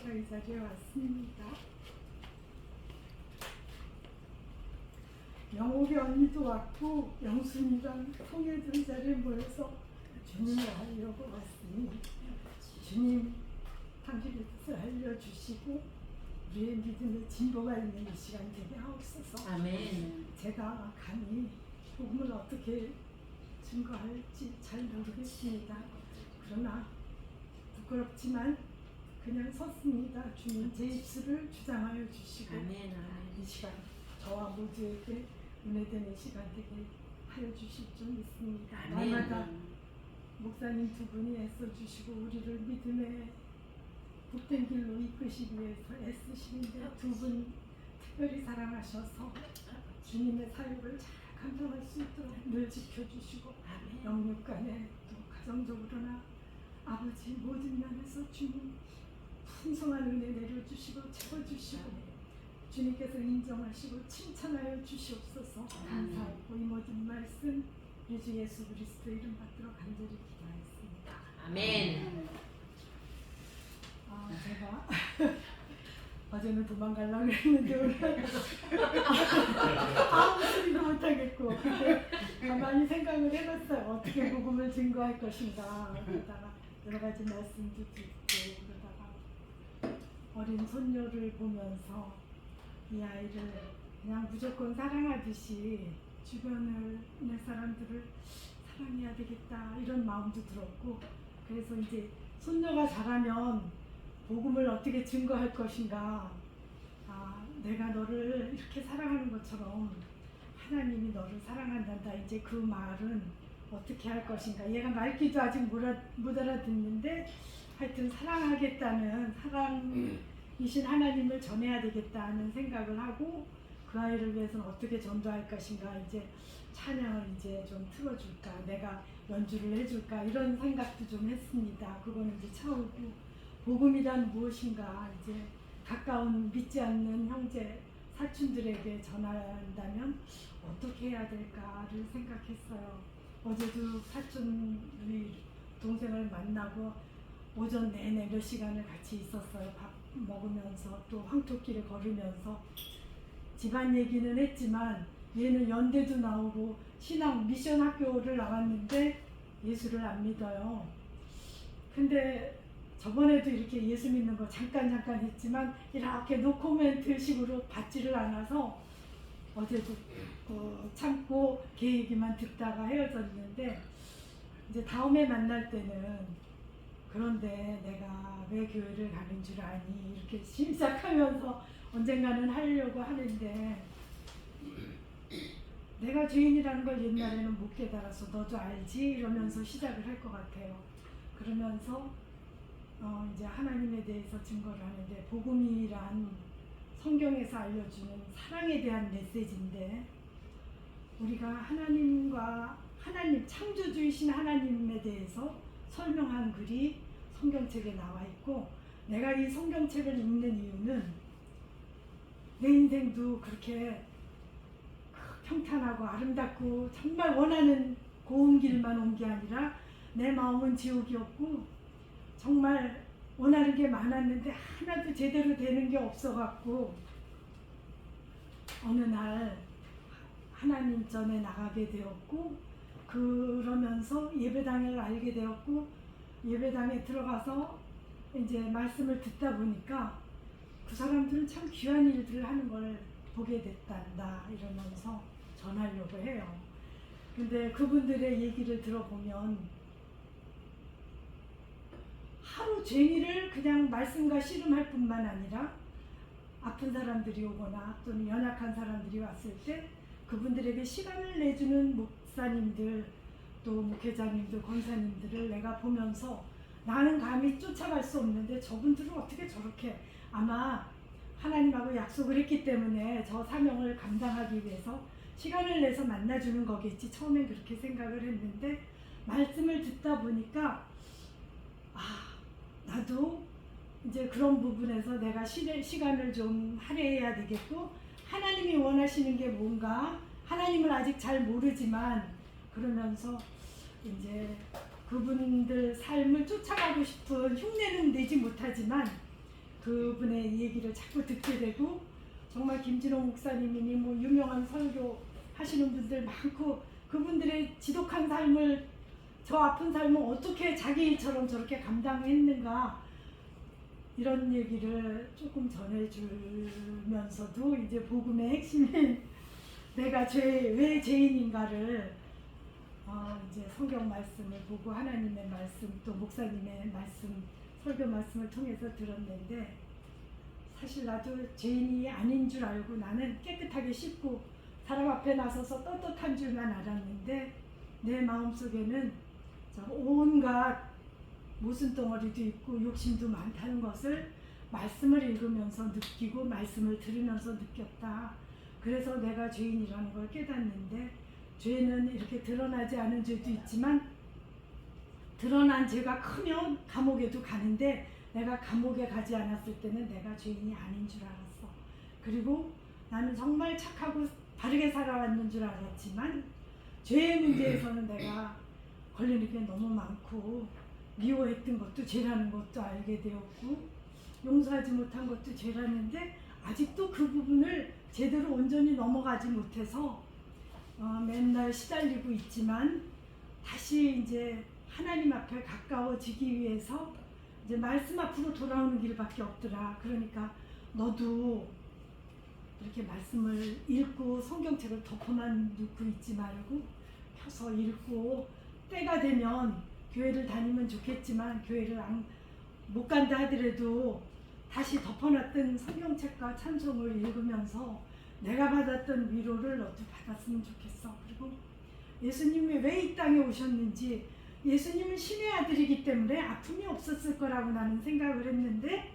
제가 이 자리에 왔습니다. 영옥이 언니도 왔고 영순이랑 통일된 자리에 모여서 주님을 하려고 왔으니 주님 당신의 뜻을 알려주시고 우리의 믿음의 진보가 있는 이 시간 되게 하옵소서. 아멘. 제가 감히 복음을 어떻게 증거할지 잘 모르겠습니다. 그러나 부끄럽지만 그냥 섰습니다. 주님 제 입술을 주장하여 주시고 아멘. 아멘. 이 시간 저와 모두에게 은혜되는 시간 되게 하여 주실 줄 믿습니다. 아멘. 날마다 목사님 두 분이 애써주시고 우리를 믿음의 복된 길로 이끄시기 위해서 애쓰시는데 두 분 특별히 사랑하셔서 주님의 사역을 잘 감당할 수 있도록 늘 지켜주시고 아멘. 영육간에 또 가정적으로나 아버지 모든 면에서 주님 풍성한 은혜 내려주시고 채워주시고 주님께서 인정하시고 칭찬하여 주시옵소서. 감사하고 이 모든 말씀 우리 주 예수 그리스도 이름 받들어 간절히 기도하였습니다. 아멘. 제가 어제는 도망가려고 했는데 오늘 아무 소리도 못하겠고 가만히 생각을 해봤어요. 어떻게 복음을 증거할 것인가. 그러다가 여러 가지 말씀도 듣고 그러다가 어린 손녀를 보면서 이 아이를 그냥 무조건 사랑하듯이 주변을 내 사람들을 사랑해야 되겠다 이런 마음도 들었고 그래서 이제 손녀가 자라면 복음을 어떻게 증거할 것인가. 내가 너를 이렇게 사랑하는 것처럼 하나님이 너를 사랑한단다. 이제 그 말은 어떻게 할 것인가. 얘가 말귀도 아직 못 알아듣는데 하여튼 사랑하겠다는 사랑이신 하나님을 전해야 되겠다는 생각을 하고 그 아이를 위해서는 어떻게 전도할 것인가. 이제 찬양을 이제 좀 틀어줄까. 내가 연주를 해줄까. 이런 생각도 좀 했습니다. 그거는 이제 차오고 복음이란 무엇인가 이제 가까운 믿지 않는 형제 사촌들에게 전한다면 어떻게 해야 될까를 생각했어요. 어제도 사촌 우리 동생을 만나고 오전 내내 몇 시간을 같이 있었어요. 밥 먹으면서 또 황토길을 걸으면서 집안 얘기는 했지만 얘는 연대도 나오고 신앙 미션 학교를 나왔는데 예수를 안 믿어요. 근데 저번에도 이렇게 예수 믿는 거 잠깐 했지만 이렇게 노코멘트 식으로 받지를 않아서 어제도 참고 걔 얘기만 듣다가 헤어졌는데 이제 다음에 만날 때는 그런데 내가 왜 교회를 가는 줄 아니 이렇게 시작하면서 언젠가는 하려고 하는데 내가 죄인이라는 걸 옛날에는 못 깨달아서 너도 알지? 이러면서 시작을 할 것 같아요. 그러면서 이제 하나님에 대해서 증거를 하는데 복음이란 성경에서 알려주는 사랑에 대한 메시지인데 우리가 하나님 창조주이신 하나님에 대해서 설명한 글이 성경책에 나와 있고 내가 이 성경책을 읽는 이유는 내 인생도 그렇게 평탄하고 아름답고 정말 원하는 고운 길만 온 게 아니라 내 마음은 지옥이었고 정말 원하는 게 많았는데 하나도 제대로 되는 게 없어갖고 어느 날 하나님 전에 나가게 되었고 그러면서 예배당을 알게 되었고 예배당에 들어가서 이제 말씀을 듣다 보니까 그 사람들은 참 귀한 일들을 하는 걸 보게 됐단다 이러면서 전하려고 해요. 근데 그분들의 얘기를 들어보면 하루 종일을 그냥 말씀과 씨름할 뿐만 아니라 아픈 사람들이 오거나 또는 연약한 사람들이 왔을 때 그분들에게 시간을 내주는 목사님들 또 목회자님들 권사님들을 내가 보면서 나는 감히 쫓아갈 수 없는데 저분들은 어떻게 저렇게 아마 하나님하고 약속을 했기 때문에 저 사명을 감당하기 위해서 시간을 내서 만나주는 거겠지. 처음엔 그렇게 생각을 했는데 말씀을 듣다 보니까 나도 이제 그런 부분에서 내가 시간을 좀 할애해야 되겠고 하나님이 원하시는 게 뭔가 하나님을 아직 잘 모르지만 그러면서 이제 그분들 삶을 쫓아가고 싶은 흉내는 내지 못하지만 그분의 얘기를 자꾸 듣게 되고 정말 김진호 목사님이니 뭐 유명한 설교 하시는 분들 많고 그분들의 지독한 삶을 저 아픈 삶을 어떻게 자기 일처럼 저렇게 감당했는가 이런 얘기를 조금 전해주면서도 이제 복음의 핵심인 내가 왜 죄인인가를 이제 성경 말씀을 보고 하나님의 말씀 또 목사님의 말씀 설교 말씀을 통해서 들었는데 사실 나도 죄인이 아닌 줄 알고 나는 깨끗하게 씻고 사람 앞에 나서서 떳떳한 줄만 알았는데 내 마음속에는 온갖 모순덩어리도 있고 욕심도 많다는 것을 말씀을 읽으면서 느끼고 말씀을 들으면서 느꼈다. 그래서 내가 죄인이라는 걸 깨닫는데 죄는 이렇게 드러나지 않은 죄도 있지만 드러난 죄가 크면 감옥에도 가는데 내가 감옥에 가지 않았을 때는 내가 죄인이 아닌 줄 알았어. 그리고 나는 정말 착하고 바르게 살아왔는 줄 알았지만 죄의 문제에서는 내가 걸리는 게 너무 많고 미워했던 것도 죄라는 것도 알게 되었고 용서하지 못한 것도 죄라는데 아직도 그 부분을 제대로 온전히 넘어가지 못해서 맨날 시달리고 있지만 다시 이제 하나님 앞에 가까워지기 위해서 이제 말씀 앞으로 돌아오는 길밖에 없더라. 그러니까 너도 이렇게 말씀을 읽고 성경책을 덮어만 놓고 있지 말고 펴서 읽고 때가 되면 교회를 다니면 좋겠지만 교회를 못 간다 하더라도 다시 덮어놨던 성경책과 찬송을 읽으면서 내가 받았던 위로를 너도 받았으면 좋겠어. 그리고 예수님이 왜 이 땅에 오셨는지 예수님은 신의 아들이기 때문에 아픔이 없었을 거라고 나는 생각을 했는데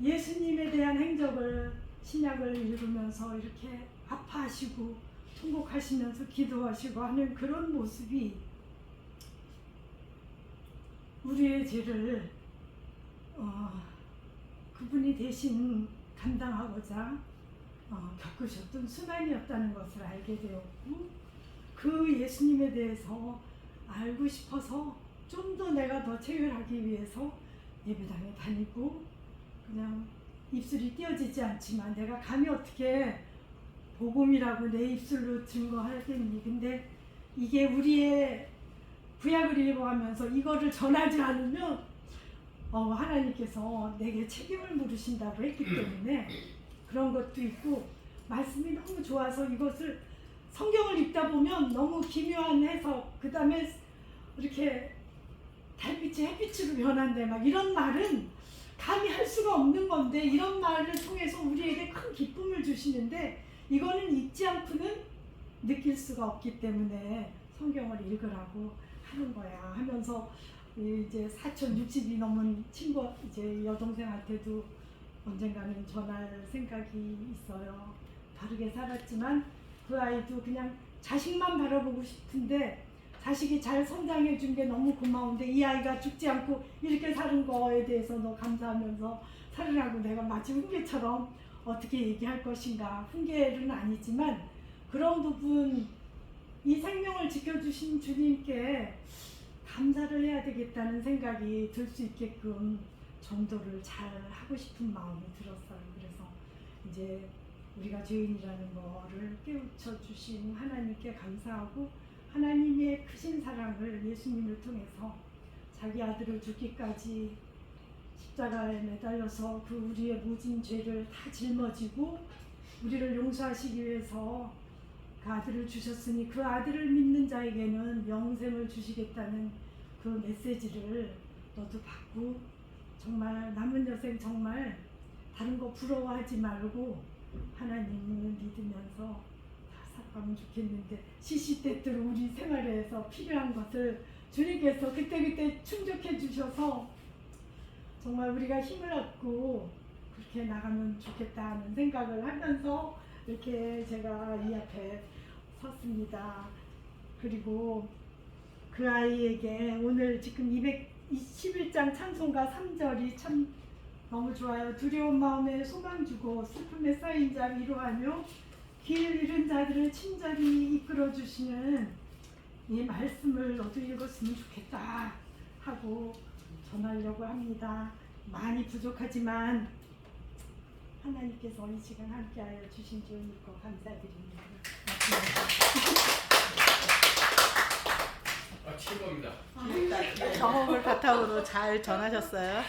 예수님에 대한 행적을 신약을 읽으면서 이렇게 아파하시고 통곡하시면서 기도하시고 하는 그런 모습이 우리의 죄를 그분이 대신 감당하고자 겪으셨던 순환이었다는 것을 알게 되었고 그 예수님에 대해서 알고 싶어서 좀 더 내가 더 체결하기 위해서 예배당에 다니고 그냥 입술이 띄어지지 않지만 내가 감히 어떻게 복음이라고 내 입술로 증거하겠니. 근데 이게 우리의 구약을 읽어가면서 이거를 전하지 않으면 하나님께서 내게 책임을 물으신다고 했기 때문에 그런 것도 있고 말씀이 너무 좋아서 이것을 성경을 읽다 보면 너무 기묘한 해석 그 다음에 이렇게 달빛이 햇빛으로 변한대 막 이런 말은 감히 할 수가 없는 건데 이런 말을 통해서 우리에게 큰 기쁨을 주시는데 이거는 읽지 않고는 느낄 수가 없기 때문에 성경을 읽으라고 하는 거야 하면서 이제 4,060이 넘은 친구 이제 여동생한테도 언젠가는 전할 생각이 있어요. 바르게 살았지만 그 아이도 그냥 자식만 바라보고 싶은데 자식이 잘 성장해 준 게 너무 고마운데 이 아이가 죽지 않고 이렇게 사는 거에 대해서 너 감사하면서 살으라고 내가 마치 훈계처럼 어떻게 얘기할 것인가. 훈계는 아니지만 그런 부분 이 생명을 지켜주신 주님께 감사를 해야 되겠다는 생각이 들 수 있게끔 전도를 잘 하고 싶은 마음이 들었어요. 그래서 이제 우리가 죄인이라는 거를 깨우쳐 주신 하나님께 감사하고 하나님의 크신 사랑을 예수님을 통해서 자기 아들을 죽기까지 십자가에 매달려서 그 우리의 모진 죄를 다 짊어지고 우리를 용서하시기 위해서 그 아들을 주셨으니 그 아들을 믿는 자에게는 영생을 주시겠다는 그 메시지를 너도 받고 정말 남은 여생 정말 다른 거 부러워하지 말고 하나님을 믿으면서 다 살아가면 좋겠는데 시시때때로 우리 생활에서 필요한 것을 주님께서 그때그때 충족해 주셔서 정말 우리가 힘을 얻고 그렇게 나가면 좋겠다는 생각을 하면서 이렇게 제가 이 앞에 섰습니다. 그리고 그 아이에게 오늘 지금 221장 찬송가 3절이 참 너무 좋아요. 두려운 마음에 소망 주고 슬픔에 쌓인 자 위로하며 길 잃은 자들을 친절히 이끌어 주시는 이 말씀을 너도 읽었으면 좋겠다 하고 전하려고 합니다. 많이 부족하지만 하나님께서 이 시간 함께하여 주신 줄 믿고 감사드립니다. 최고입니다. 경험을 바탕으로 잘 전하셨어요.